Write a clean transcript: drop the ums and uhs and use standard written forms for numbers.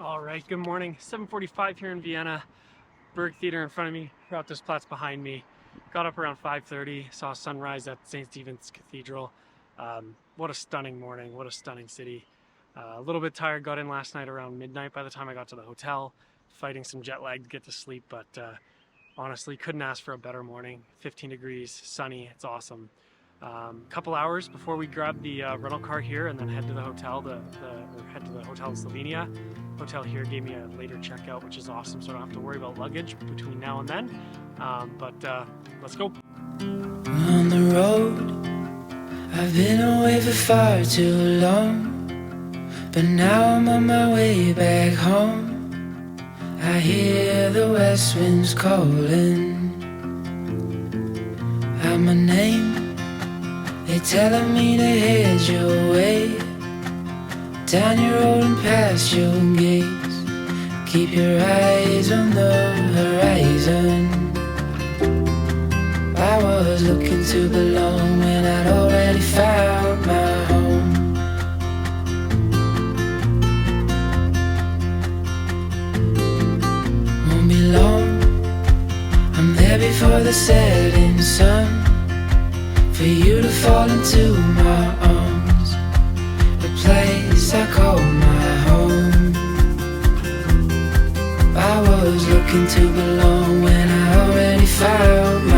All right, good morning. 7:45 here in Vienna. Berg Theater in front of me, Platz behind me. Got up around 5:30, saw sunrise at St. Stephen's Cathedral. What a stunning morning, what a stunning city. A little bit tired, got in last night around midnight by the time I got to the hotel, fighting some jet lag to get to sleep, but honestly, couldn't ask for a better morning. 15 degrees, sunny, it's awesome. Couple hours before we grab the rental car here and then head to the hotel, or head to the hotel in Slovenia. Hotel here gave me a later checkout, which is awesome, so I don't have to worry about luggage between now and then. Let's go. On the road, I've been away for far too long, but now I'm on my way back home. I hear the west winds calling out my name. They're telling me to head your way, down your road and past your gates. Keep your eyes on the horizon. I was looking to belong when I'd already found my home. Won't be long, I'm there before the setting sun, for you to fall into my arms, the place I call my home. I was looking to belong when I already found my